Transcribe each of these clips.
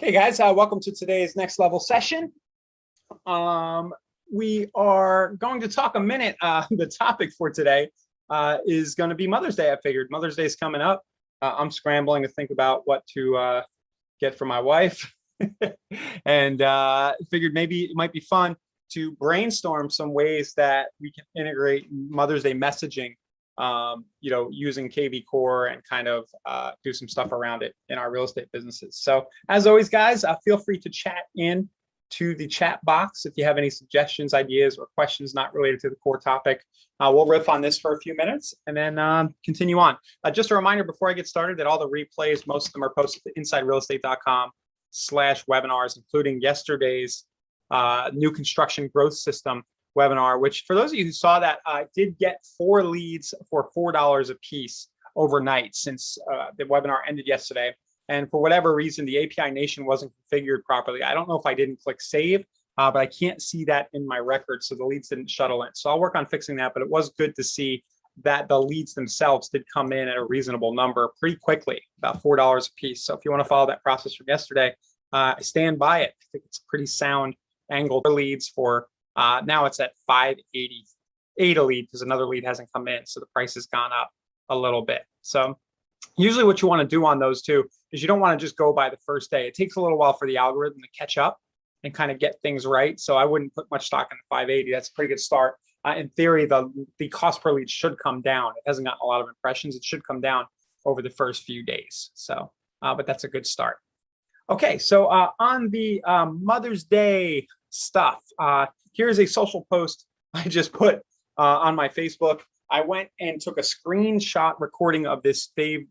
Okay, guys, welcome to today's next level session. We are going to talk a minute. The topic for today is going to be Mother's Day. I figured Mother's Day is coming up. I'm scrambling to think about what to get for my wife, and figured maybe it might be fun to brainstorm some ways that we can integrate Mother's Day messaging, using KV Core and kind of do some stuff around it in our real estate businesses. So as always, guys, feel free to chat in to the chat box if you have any suggestions, ideas, or questions not related to the core topic. We'll riff on this for a few minutes and then continue on. Just a reminder before I get started that all the replays, most of them are posted to insiderealestate.com/webinars, including yesterday's new construction growth system webinar, which for those of you who saw that, I did get 4 leads for $4 a piece overnight since the webinar ended yesterday. And for whatever reason, the API Nation wasn't configured properly. I don't know if I didn't click save, but I can't see that in my record. So the leads didn't shuttle in. So I'll work on fixing that, but it was good to see that the leads themselves did come in at a reasonable number pretty quickly, about $4 a piece. So if you want to follow that process from yesterday, I stand by it. I think it's a pretty sound angle for leads for now it's at $5.88 a lead because another lead hasn't come in. So the price has gone up a little bit. So usually what you want to do on those two is you don't want to just go by the first day. It takes a little while for the algorithm to catch up and kind of get things right. So I wouldn't put much stock in the 580. That's a pretty good start. In theory, the cost per lead should come down. It hasn't gotten a lot of impressions. It should come down over the first few days. So, but that's a good start. Okay, so on the Mother's Day stuff, here's a social post I just put on my Facebook. I went and took a screenshot recording of this famous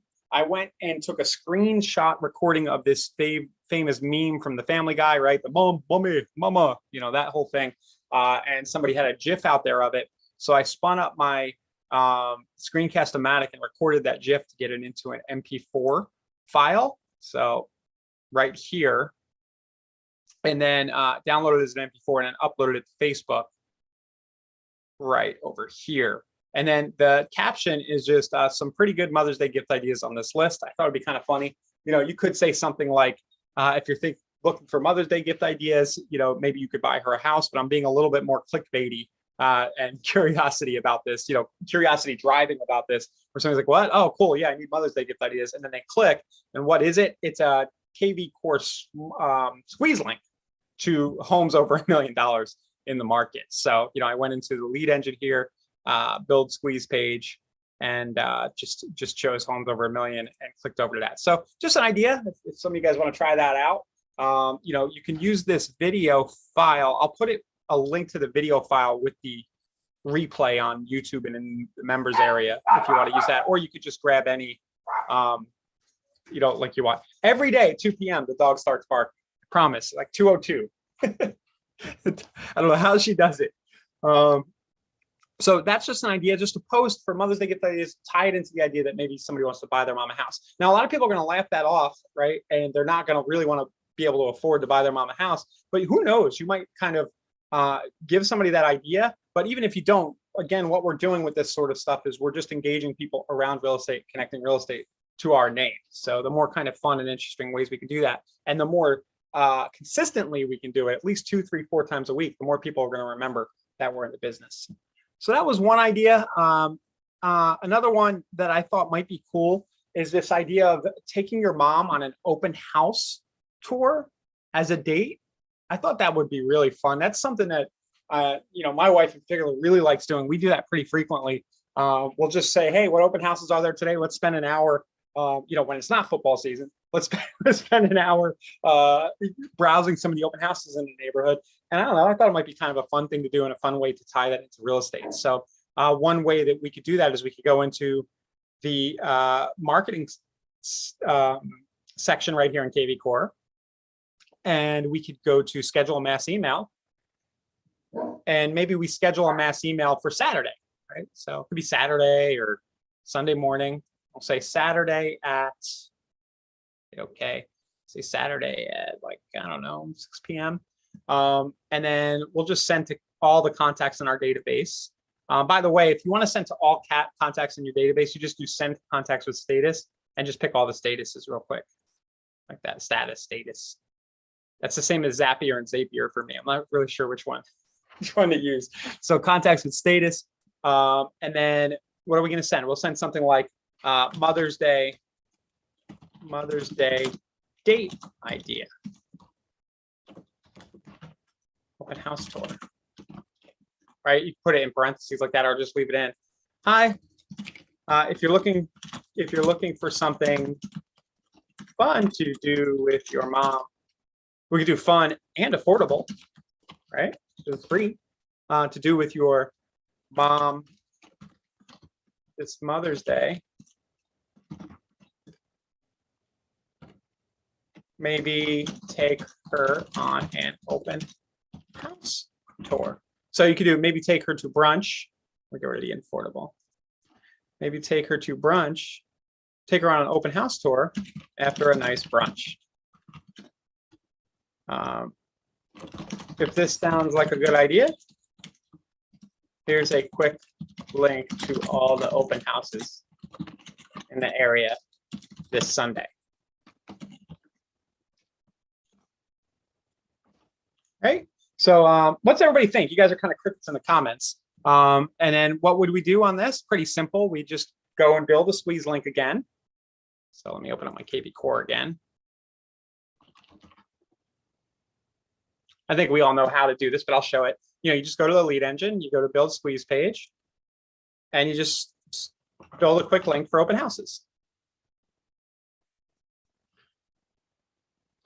meme from the Family Guy, right? The mom, mommy, mama, that whole thing. And somebody had a GIF out there of it. So I spun up my Screencast-O-Matic and recorded that GIF to get it into an MP4 file. So right here. And then downloaded it as an MP4 and then uploaded it to Facebook right over here. And then the caption is just some pretty good Mother's Day gift ideas on this list. I thought it'd be kind of funny. You could say something like, if you're looking for Mother's Day gift ideas, maybe you could buy her a house, but I'm being a little bit more clickbaity and curiosity about this, curiosity driving about this, where somebody's like, what? Oh, cool. Yeah, I need Mother's Day gift ideas. And then they click. And what is it? It's a KV Core squeeze link to homes over $1 million in the market. So, I went into the lead engine here, build squeeze page, and just chose homes over $1 million and clicked over to that. So just an idea if some of you guys want to try that out. You can use this video file. I'll put a link to the video file with the replay on YouTube and in the members area if you want to use that, or you could just grab any like you want. Every day at 2 p.m. the dog starts barking. I promise, like 2:02. I don't know how she does it. So that's just an idea, just to post for Mother's Day gift ideas, tie it into the idea that maybe somebody wants to buy their mom a house. Now, a lot of people are going to laugh that off, right? And they're not going to really want to be able to afford to buy their mom a house. But who knows? You might kind of give somebody that idea. But even if you don't, again, what we're doing with this sort of stuff is we're just engaging people around real estate, connecting real estate to our name. So the more kind of fun and interesting ways we can do that, and the more consistently we can do it, at least 2, 3, 4 times a week, the more people are going to remember that we're in the business. So that was one idea. Another one that I thought might be cool is this idea of taking your mom on an open house tour as a date. I thought that would be really fun. That's something that my wife in particular really likes doing. We do that pretty frequently. We'll just say, hey, what open houses are there today? Let's spend an hour. When it's not football season, let's spend an hour browsing some of the open houses in the neighborhood. And I don't know, I thought it might be kind of a fun thing to do and a fun way to tie that into real estate. So one way that we could do that is we could go into the marketing section right here in KV Core, and we could go to schedule a mass email, and maybe we schedule a mass email for Saturday, right? So it could be Saturday or Sunday morning. I'll say Saturday at, say Saturday at 6 p.m. And then we'll just send to all the contacts in our database. By the way, if you want to send to all contacts in your database, you just do send contacts with status and just pick all the statuses real quick, like that, status. That's the same as Zapier and Zapier for me. I'm not really sure which one to use. So contacts with status. And then what are we going to send? We'll send something like Mother's Day date idea. Open house tour. Right? You put it in parentheses like that, or just leave it in. Hi. If you're looking for something fun to do with your mom, we could do fun and affordable, right? It's free to do with your mom this Mother's Day. Maybe take her on an open house tour. So you could do maybe take her to brunch. We get rid of the affordable. Maybe take her to brunch, take her on an open house tour after a nice brunch. If this sounds like a good idea, here's a quick link to all the open houses in the area this Sunday. Right? So what's everybody think? You guys are kind of crickets in the comments. And then what would we do on this? Pretty simple. We just go and build a squeeze link again. So let me open up my KV Core again. I think we all know how to do this, but I'll show it. You just go to the lead engine, you go to build squeeze page, and you just build a quick link for open houses.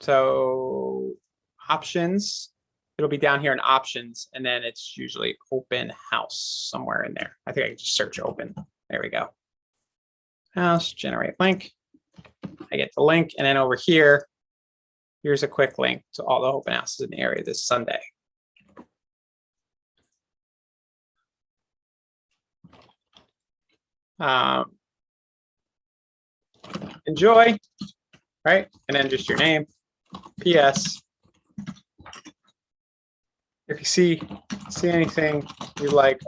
So options, it'll be down here in options, and then it's usually open house somewhere in there. I think I can just search open. There we go. House, generate link. I get the link, and then over here, here's a quick link to all the open houses in the area this Sunday. Enjoy, right? And then just your name. P.S. If you see anything you like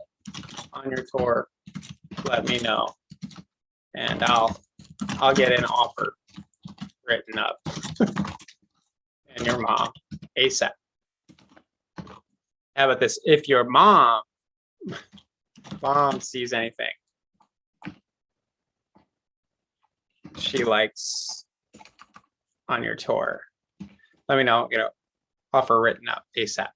on your tour, let me know, and I'll get an offer written up. And your mom ASAP. How about this? If your mom sees anything she likes on your tour, let me know. Offer written up ASAP.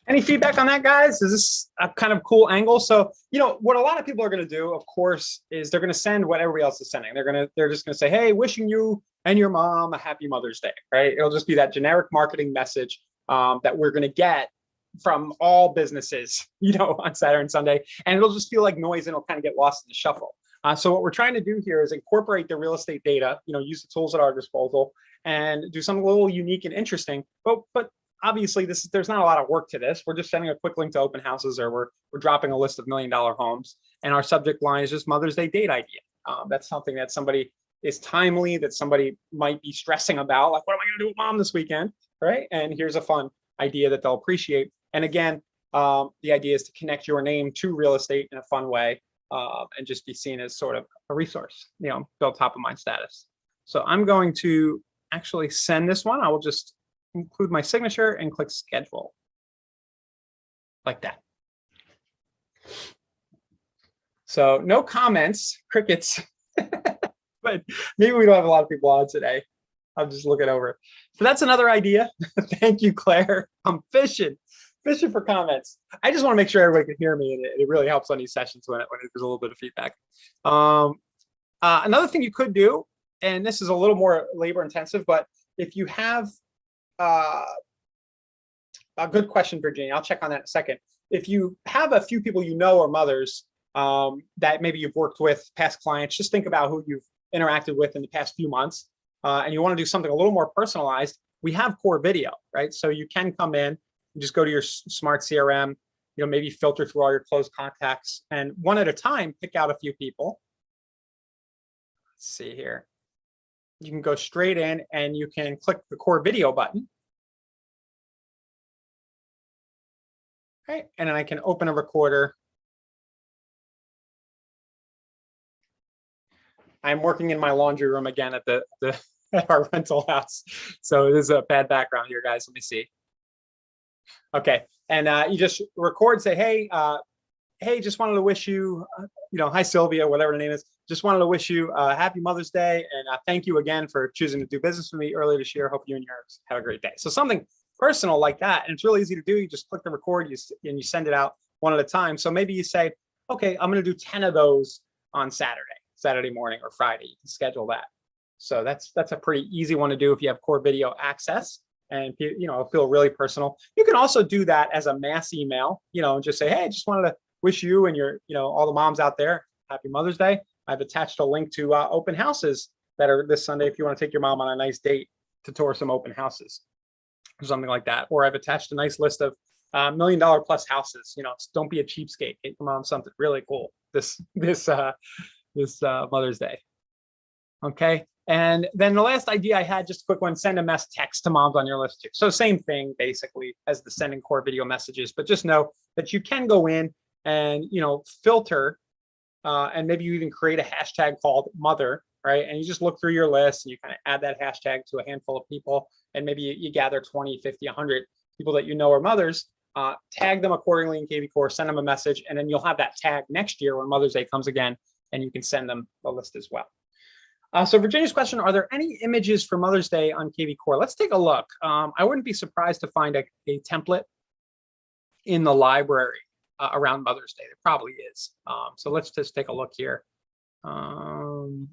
Any feedback on that, guys? Is this a kind of cool angle? So, what a lot of people are going to do, of course, is they're going to send what everybody else is sending. They're just going to say, hey, wishing you and your mom a happy Mother's Day, right? It'll just be that generic marketing message that we're going to get from all businesses, on Saturday and Sunday. And it'll just feel like noise, and it'll kind of get lost in the shuffle. So what we're trying to do here is incorporate the real estate data, use the tools at our disposal and do something a little unique and interesting. But obviously, there's not a lot of work to this. We're just sending a quick link to open houses, or we're dropping a list of $1 million homes, and our subject line is just Mother's Day date idea. That's something that somebody is timely, that somebody might be stressing about, like, what am I going to do with mom this weekend, right? And here's a fun idea that they'll appreciate. And again, the idea is to connect your name to real estate in a fun way, and just be seen as sort of a resource, build top of mind status. So I'm going to actually send this one. I will just include my signature and click schedule like that. So no comments, crickets, but maybe we don't have a lot of people on today. I'm just looking over it. So that's another idea. Thank you, Claire. I'm fishing for comments. I just want to make sure everybody can hear me, and it really helps on these sessions when there's a little bit of feedback. Another thing you could do, and this is a little more labor intensive, but if you have a good question, Virginia, I'll check on that in a second. If you have a few people or mothers that maybe you've worked with, past clients, just think about who you've interacted with in the past few months, and you want to do something a little more personalized. We have Core Video, right? So you can come in and just go to your smart CRM, maybe filter through all your closed contacts, and one at a time, pick out a few people. Let's see here. You can go straight in and you can click the Core Video button. Okay, and then I can open a recorder. I'm working in my laundry room again at the at our rental house. So this is a bad background here, guys. Let me see. Okay, and you just record, say, hey, just wanted to wish you, hi Sylvia, whatever the name is. Just wanted to wish you a happy Mother's Day, and thank you again for choosing to do business with me earlier this year. Hope you and yours have a great day. So something personal like that, and it's really easy to do. You just click the record, and you send it out one at a time. So maybe you say, okay, I'm going to do 10 of those on Saturday morning or Friday. You can schedule that. So that's a pretty easy one to do if you have Core Video access, and it'll feel really personal. You can also do that as a mass email, and just say, hey, just wanted to wish you and your, all the moms out there happy Mother's Day. I've attached a link to open houses that are this Sunday if you want to take your mom on a nice date to tour some open houses or something like that. Or I've attached a nice list of $1 million plus houses. Don't be a cheapskate. Get your mom something really cool this Mother's Day. Okay. And then the last idea I had, just a quick one, send a mass text to moms on your list too. So same thing basically as the sending Core Video messages, but just know that you can go in and filter and maybe you even create a hashtag called mother, right? And you just look through your list and you kind of add that hashtag to a handful of people, and maybe you gather 20, 50, 100 people that are mothers, tag them accordingly in KV Core, send them a message, and then you'll have that tag next year when Mother's Day comes again, and you can send them the list as well. So Virginia's question, are there any images for Mother's Day on KV Core? Let's take a look. I wouldn't be surprised to find a template in the library around Mother's Day. There probably is. So let's just take a look here. I'll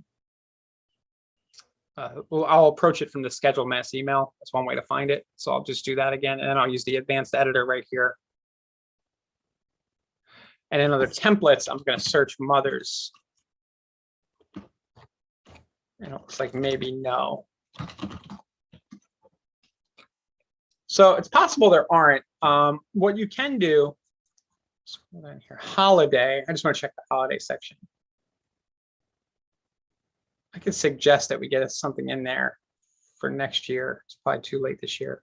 approach it from the schedule mass email. That's one way to find it. So I'll just do that again, and then I'll use the advanced editor right here. And in other templates, I'm going to search mothers. And it looks like maybe no. So it's possible there aren't. What you can do, here, holiday. I just want to check the holiday section. I could suggest that we get something in there for next year. It's probably too late this year.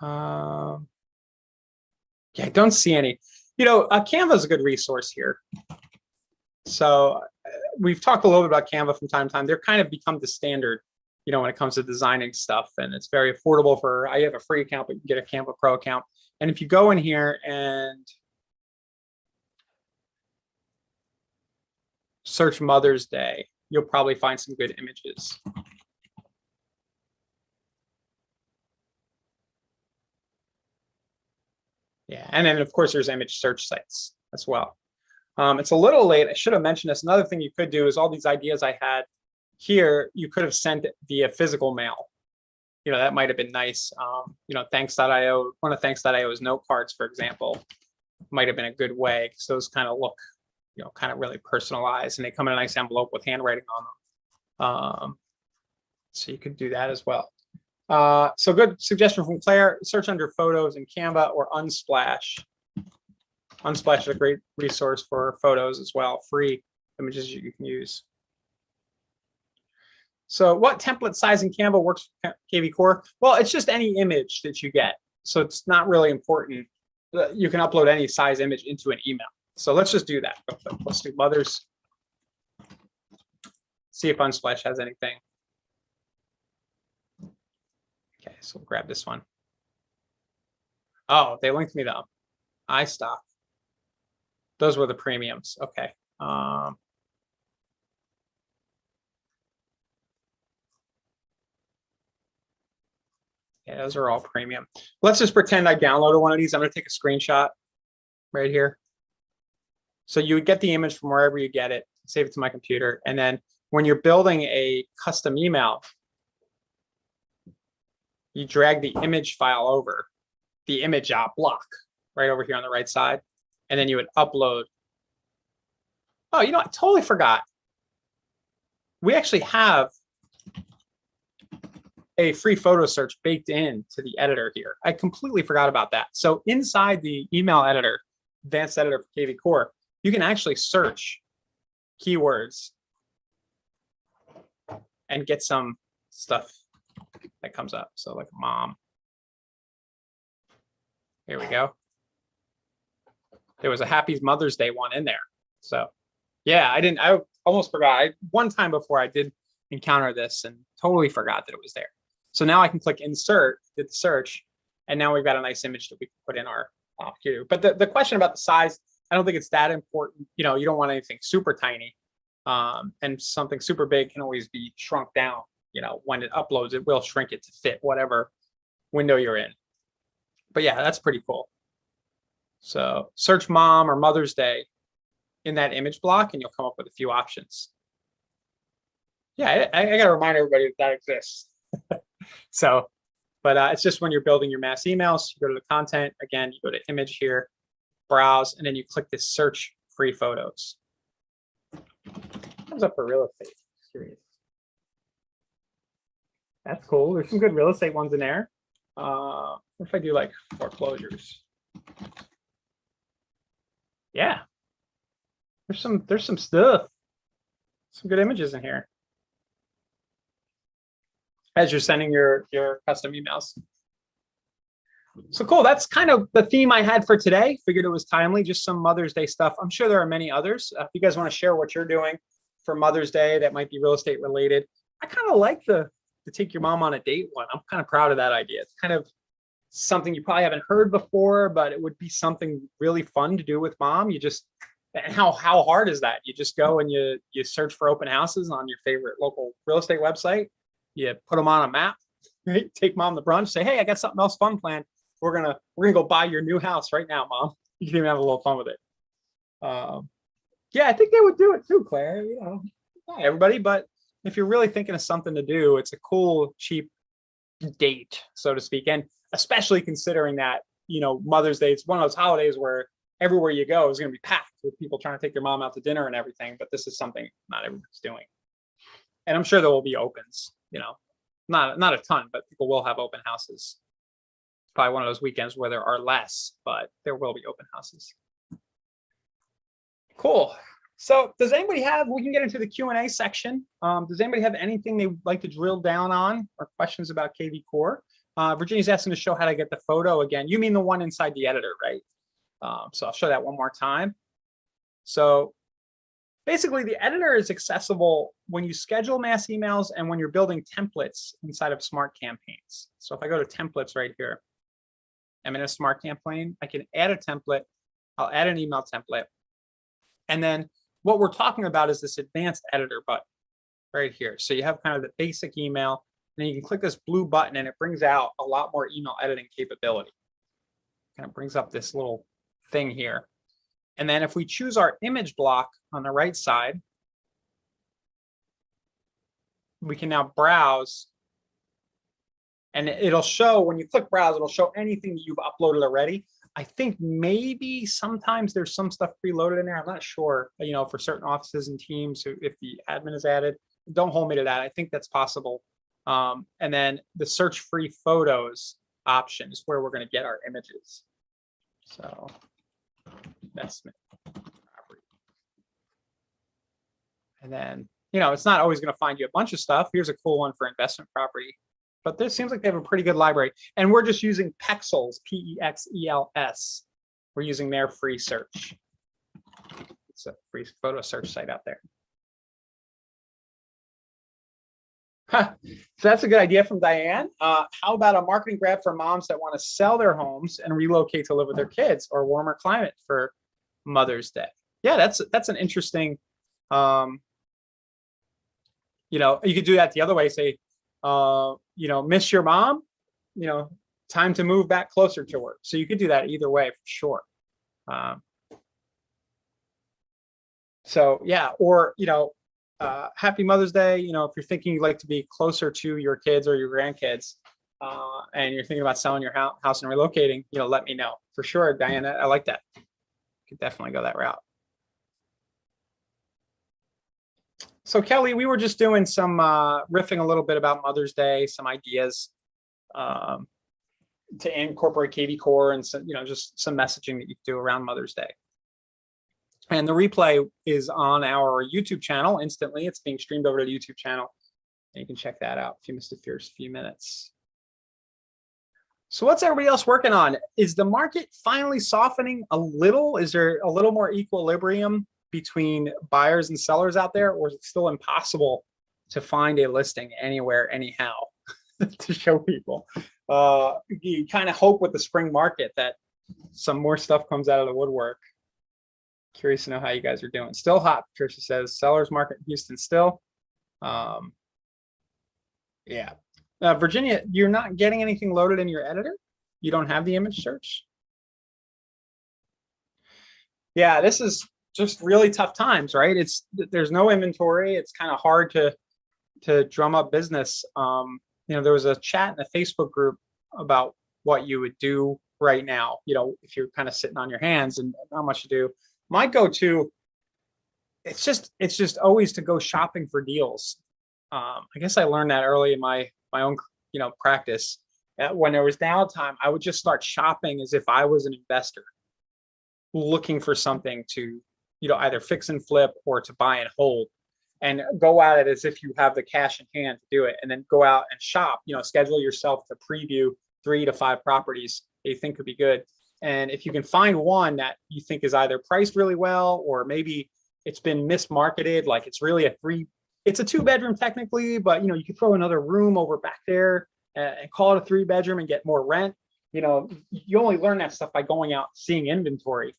Yeah, I don't see any. Canva is a good resource here. So we've talked a little bit about Canva from time to time. They're kind of become the standard, when it comes to designing stuff, and it's very affordable I have a free account, but you can get a Canva Pro account. And if you go in here and search Mother's Day, you'll probably find some good images. Yeah, and then of course there's image search sites as well. It's a little late. I should have mentioned this. Another thing you could do is all these ideas I had here, you could have sent it via physical mail. That might have been nice. Thanks.io, one of Thanks.io's note cards, for example, might have been a good way, because those kind of look, kind of really personalized, and they come in a nice envelope with handwriting on them. So you could do that as well. So good suggestion from Claire, search under photos in Canva or Unsplash. Unsplash is a great resource for photos as well, free images you can use. So what template size in Canva works for KV Core? Well, it's just any image that you get. So it's not really important. You can upload any size image into an email. So let's just do that. Let's do mothers. See if Unsplash has anything. Okay, so we'll grab this one. Oh, they linked me to iStock. Those were the premiums. Okay. Yeah, those are all premium. Let's just pretend I downloaded one of these. I'm going to take a screenshot right here. So you would get the image from wherever you get it, save it to my computer. And then when you're building a custom email, you drag the image file over, the image block right over here on the right side. And then you would upload. Oh, I totally forgot. We actually have a free photo search baked in to the editor here. I completely forgot about that. So inside the email editor, advanced editor for KV Core, you can actually search keywords and get some stuff that comes up. So like mom. Here we go. There was a Happy Mother's Day one in there. So yeah, I almost forgot. One time before I did encounter this and totally forgot that it was there. So now I can click insert, did the search, and now we've got a nice image that we can put in our queue. But the question about the size, I don't think it's that important. You don't want anything super tiny, and something super big can always be shrunk down. When it uploads, it will shrink it to fit whatever window you're in. But yeah, that's pretty cool. So search mom or Mother's Day in that image block, and you'll come up with a few options. Yeah, I got to remind everybody that exists. So, but it's just when you're building your mass emails, you go to the content, again, you go to image here, browse, and then you click this search free photos. Comes up for real estate. Curious. That's cool. There's some good real estate ones in there. What if I do like foreclosures? Yeah. There's some stuff. Some good images in here as you're sending your custom emails. So cool. That's kind of the theme I had for today. Figured it was timely, just some Mother's Day stuff. I'm sure there are many others. If you guys want to share what you're doing for Mother's Day that might be real estate related. I kind of like the take your mom on a date one. I'm kind of proud of that idea. It's kind of something you probably haven't heard before, but it would be something really fun to do with mom. And how hard is that? You just go and you search for open houses on your favorite local real estate website. You put them on a map, right? Take mom to brunch, say, hey, I got something else fun planned. We're gonna go buy your new house right now, mom. You can even have a little fun with it. Yeah, I think they would do it too, Claire. Not everybody, but if you're really thinking of something to do, it's a cool, cheap date, so to speak. And especially considering that, Mother's Day, it's one of those holidays where everywhere you go is going to be packed with people trying to take their mom out to dinner and everything. But this is something not everybody's doing. And I'm sure there will be opens, not a ton, but people will have open houses. Probably one of those weekends where there are less, but there will be open houses. Cool. So does anybody we can get into the Q&A section. Does anybody have anything they would like to drill down on or questions about KV Core? Virginia's asking to show how to get the photo again. You mean the one inside the editor, right? So I'll show that one more time. So basically the editor is accessible when you schedule mass emails and when you're building templates inside of Smart Campaigns. So if I go to templates right here, I'm in a Smart Campaign, I can add a template. I'll add an email template. And then what we're talking about is this advanced editor button right here. So you have kind of the basic email, and then you can click this blue button and it brings out a lot more email editing capability. Kind of brings up this little thing here. And then if we choose our image block on the right side, we can now browse. And it'll show, when you click browse, it'll show anything that you've uploaded already. I think maybe sometimes there's some stuff preloaded in there. I'm not sure, for certain offices and teams, if the admin is added, don't hold me to that. I think that's possible. And then the search free photos option is where we're going to get our images. So investment property. And then, it's not always going to find you a bunch of stuff. Here's a cool one for investment property. But this seems like they have a pretty good library. And we're just using Pexels, P-E-X-E-L-S. We're using their free search. It's a free photo search site out there. Huh. So that's a good idea from Diane. How about a marketing grab for moms that want to sell their homes and relocate to live with their kids or warmer climate for Mother's Day? Yeah, that's an interesting, you could do that the other way, say, miss your mom, time to move back closer to her. So you could do that either way for sure. So yeah, or, happy Mother's Day. If you're thinking you'd like to be closer to your kids or your grandkids, and you're thinking about selling your house and relocating, let me know for sure. Diana, I like that. Could definitely go that route. So Kelly, we were just doing some riffing a little bit about Mother's Day, some ideas to incorporate KV Core and some, just some messaging that you can do around Mother's Day. And the replay is on our YouTube channel instantly. It's being streamed over to the YouTube channel, and you can check that out if you missed the first few minutes. So what's everybody else working on? Is the market finally softening a little? Is there a little more equilibrium between buyers and sellers out there, or is it still impossible to find a listing anywhere, anyhow, to show people. You kind of hope with the spring market that some more stuff comes out of the woodwork. Curious to know how you guys are doing. Still hot, Patricia says. Sellers market in Houston still. Yeah. Virginia, you're not getting anything loaded in your editor? You don't have the image search? Yeah, this is just really tough times, right? There's no inventory. It's kind of hard to drum up business. There was a chat in the Facebook group about what you would do right now, if you're kind of sitting on your hands and not much to do. My go-to, it's just always to go shopping for deals. I guess I learned that early in my own practice. When there was downtime, I would just start shopping as if I was an investor looking for something to either fix and flip or to buy and hold, and go at it as if you have the cash in hand to do it, and then go out and shop. Schedule yourself to preview 3 to 5 properties that you think could be good. And if you can find one that you think is either priced really well, or maybe it's been mismarketed, like it's really it's a 2-bedroom technically, but you could throw another room over back there and call it a 3-bedroom and get more rent. You only learn that stuff by going out, seeing inventory.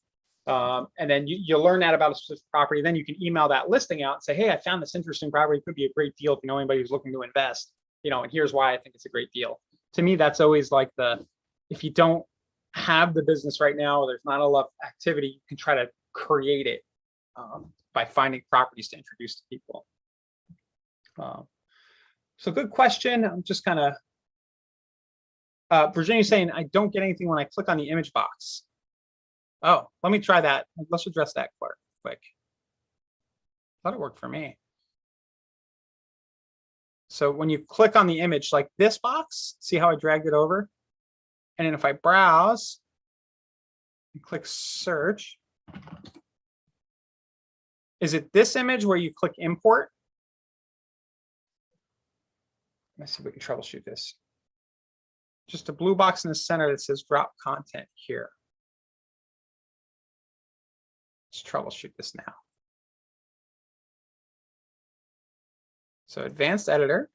And then you learn that about a specific property. Then you can email that listing out and say, hey, I found this interesting property. It could be a great deal if you know anybody who's looking to invest, and here's why I think it's a great deal. To me, that's always like if you don't have the business right now, or there's not enough activity, you can try to create it by finding properties to introduce to people. So good question. I'm just kind of, Virginia's saying, I don't get anything when I click on the image box. Oh, let me try that. Let's address that quick. Thought it worked for me. So when you click on the image, like this box, see how I dragged it over? And then if I browse and click search, is it this image where you click import? Let's see if we can troubleshoot this. Just a blue box in the center that says drop content here. Let's troubleshoot this now. So advanced editor.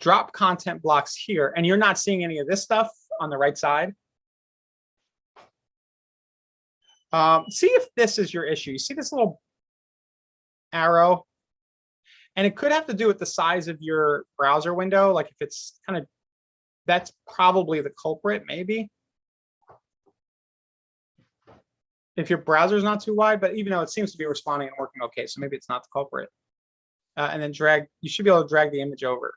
Drop content blocks here, and you're not seeing any of this stuff on the right side. See if this is your issue. You see this little arrow? And it could have to do with the size of your browser window. Like if it's that's probably the culprit, maybe. If your browser is not too wide, but even though it seems to be responding and working okay, so maybe it's not the culprit. And then you should be able to drag the image over.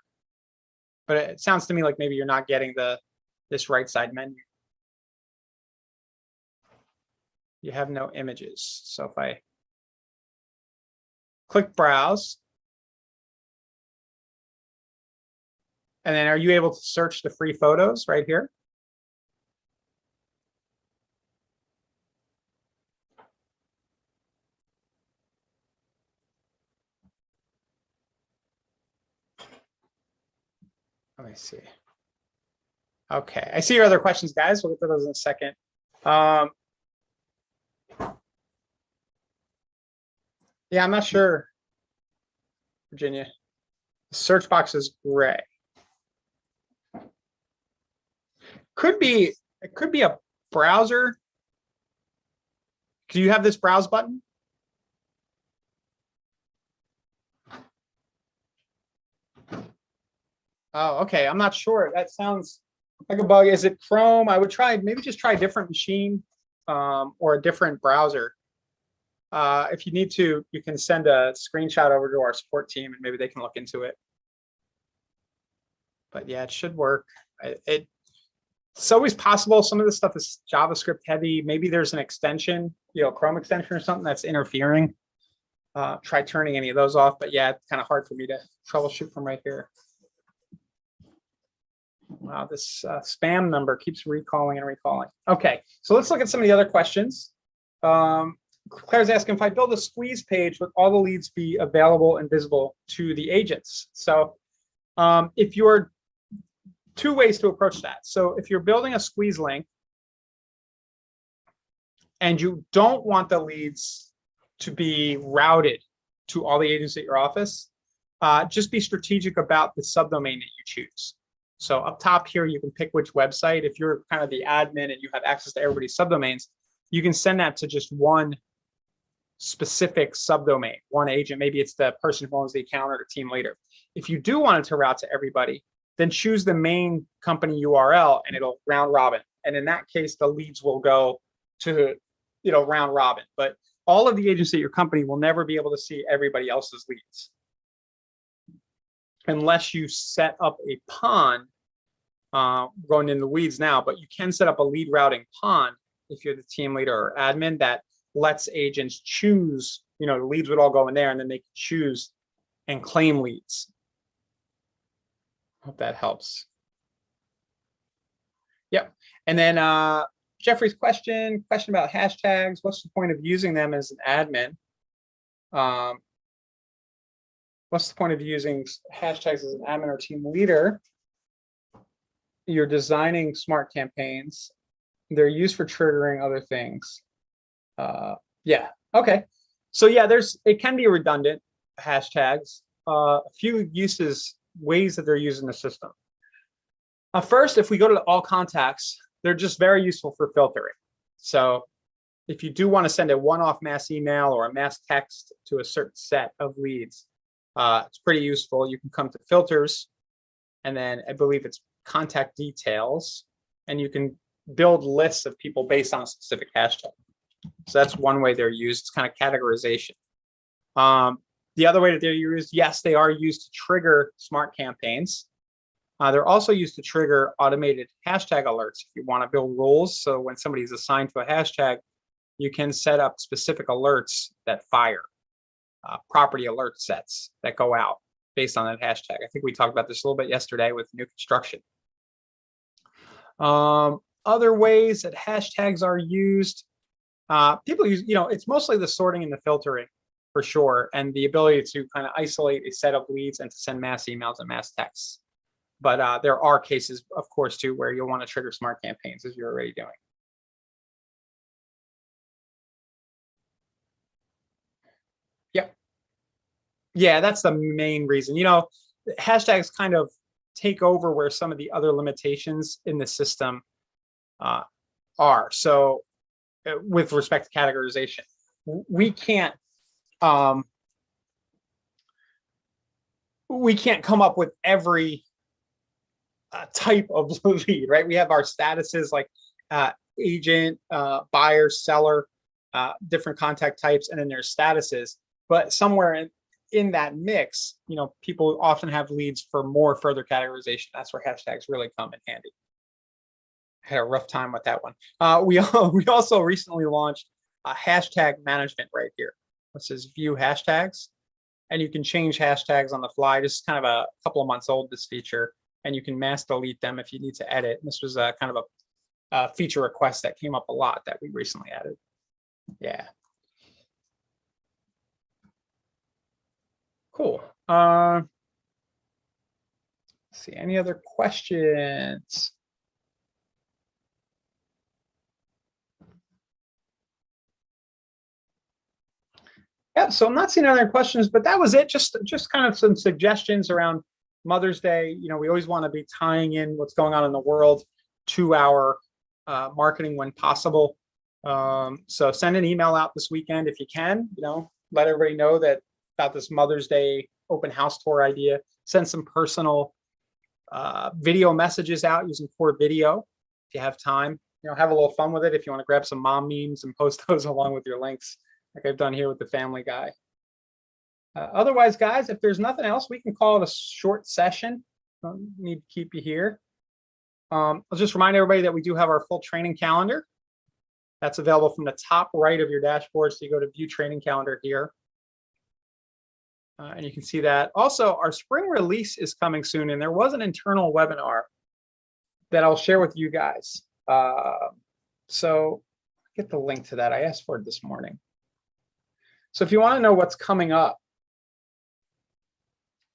But it sounds to me like maybe you're not getting this right side menu. You have no images. So if I click browse, and then are you able to search the free photos right here? Let me see. Okay, I see your other questions, guys. We'll get to those in a second. Yeah, I'm not sure, Virginia. The search box is gray. It could be a browser. Do you have this browse button? Oh, okay. I'm not sure. That sounds like a bug. Is it Chrome? I would maybe just try a different machine or a different browser. If you need to, you can send a screenshot over to our support team and maybe they can look into it. But yeah, it should work. It's always possible. Some of this stuff is JavaScript heavy. Maybe there's an extension, Chrome extension or something that's interfering. Try turning any of those off. But yeah, it's kind of hard for me to troubleshoot from right here. Wow, this spam number keeps recalling and recalling. Okay, so let's look at some of the other questions. Claire's asking, if I build a squeeze page, would all the leads be available and visible to the agents? So if you're, 2 ways to approach that. So if you're building a squeeze link and you don't want the leads to be routed to all the agents at your office, just be strategic about the subdomain that you choose. So up top here, you can pick which website. If you're kind of the admin and you have access to everybody's subdomains, you can send that to just one specific subdomain, one agent. Maybe it's the person who owns the account or the team leader. If you do want it to route to everybody, then choose the main company URL and it'll round robin. And in that case, the leads will go to, round robin. But all of the agents at your company will never be able to see everybody else's leads unless you set up a pond, going in the weeds now, but you can set up a lead routing pond if you're the team leader or admin that lets agents choose, the leads would all go in there and then they can choose and claim leads. Hope that helps. Yep. And then Jeffrey's question about hashtags. What's the point of using them as an admin? What's the point of using hashtags as an admin or team leader? You're designing smart campaigns. They're used for triggering other things. Yeah. Okay. So yeah, it can be redundant hashtags. A few ways that they're used in the system. First, if we go to all contacts, they're just very useful for filtering. So if you do want to send a one-off mass email or a mass text to a certain set of leads, it's pretty useful. You can come to filters, and then I believe it's contact details, and you can build lists of people based on a specific hashtag. So that's one way they're used. It's kind of categorization. The other way that they're used, yes, they are used to trigger smart campaigns. They're also used to trigger automated hashtag alerts if you want to build rules. So when somebody's assigned to a hashtag, you can set up specific alerts that fire, property alert sets that go out based on that hashtag. I think we talked about this a little bit yesterday with new construction. Other ways that hashtags are used, people use, it's mostly the sorting and the filtering for sure, and the ability to kind of isolate a set of leads and to send mass emails and mass texts. But there are cases, of course, too, where you'll want to trigger smart campaigns as you're already doing. Yep. Yeah, that's the main reason. Hashtags kind of take over where some of the other limitations in the system are. So with respect to categorization, we can't come up with every type of lead, right? We have our statuses like agent, buyer, seller, different contact types, and then there's statuses. But somewhere in that mix, people often have leads for more further categorization. That's where hashtags really come in handy. I had a rough time with that one. We also recently launched a hashtag management right here. It says view hashtags, and you can change hashtags on the fly. This is kind of a couple of months old, this feature, and you can mass delete them if you need to edit. And this was a kind of a feature request that came up a lot that we recently added. Yeah. Cool. Let's see, any other questions? Yeah, so I'm not seeing other questions, but that was it. Just kind of some suggestions around Mother's Day. We always want to be tying in what's going on in the world to our marketing when possible. So send an email out this weekend if you can. Let everybody know about this Mother's Day open house tour idea. Send some personal video messages out using Core Video if you have time. Have a little fun with it. If you want to grab some mom memes and post those along with your links, like I've done here with the Family Guy. Otherwise, guys, if there's nothing else, we can call it a short session. Don't need to keep you here. I'll just remind everybody that we do have our full training calendar. That's available from the top right of your dashboard. So you go to view training calendar here. And you can see that. Also, our spring release is coming soon, and there was an internal webinar that I'll share with you guys. So get the link to that. I asked for it this morning. So if you want to know what's coming up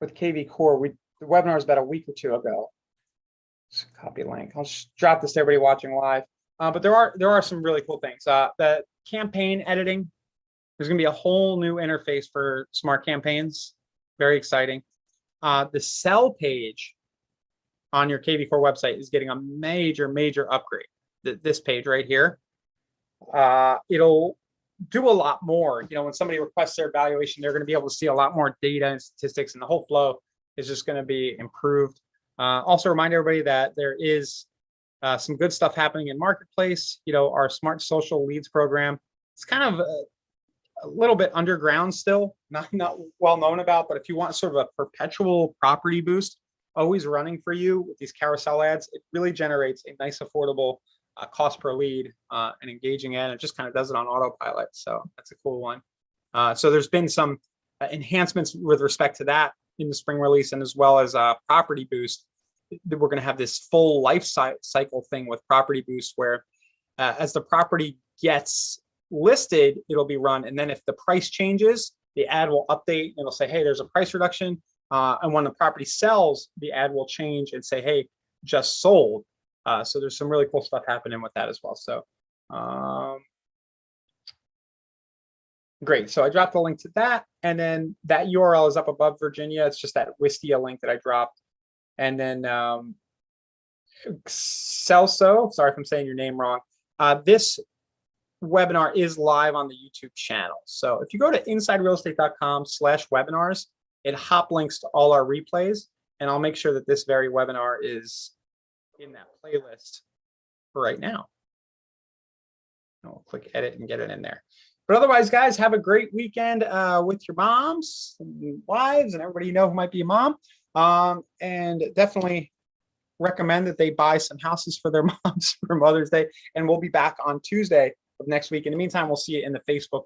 with KV Core, the webinar was about a week or two ago. Just copy link. I'll just drop this to everybody watching live. But there are some really cool things. The campaign editing There's going to be a whole new interface for smart campaigns. Very exciting. The sell page on your KV4 website is getting a major upgrade. This page right here. It'll do a lot more. When somebody requests their evaluation, they're going to be able to see a lot more data and statistics, and the whole flow is just going to be improved. Also remind everybody that there is some good stuff happening in Marketplace. Our Smart Social Leads program. It's kind of a little bit underground still, not well known about, but if you want sort of a perpetual property boost always running for you with these carousel ads, it really generates a nice affordable cost per lead and engaging ad. It just kind of does it on autopilot. So that's a cool one. So there's been some enhancements with respect to that in the spring release, and as well as Property Boost. We're going to have this full life cycle thing with Property Boost, where as the property gets listed, it'll be run, and then if the price changes, the ad will update and it'll say, hey, there's a price reduction. And when the property sells, the ad will change and say, hey, just sold. So there's some really cool stuff happening with that as well. So great. So I dropped the link to that, and then that URL is up above, Virginia. It's just that Wistia link that I dropped. And then Celso, sorry if I'm saying your name wrong. This webinar is live on the YouTube channel. So if you go to insiderealestate.com/webinars, it hop links to all our replays, and I'll make sure that this very webinar is in that playlist for right now. I'll click edit and get it in there. But otherwise, guys, have a great weekend with your moms and wives and everybody who might be a mom. And definitely recommend that they buy some houses for their moms for Mother's Day. And we'll be back on Tuesday of next week. In the meantime, we'll see you in the Facebook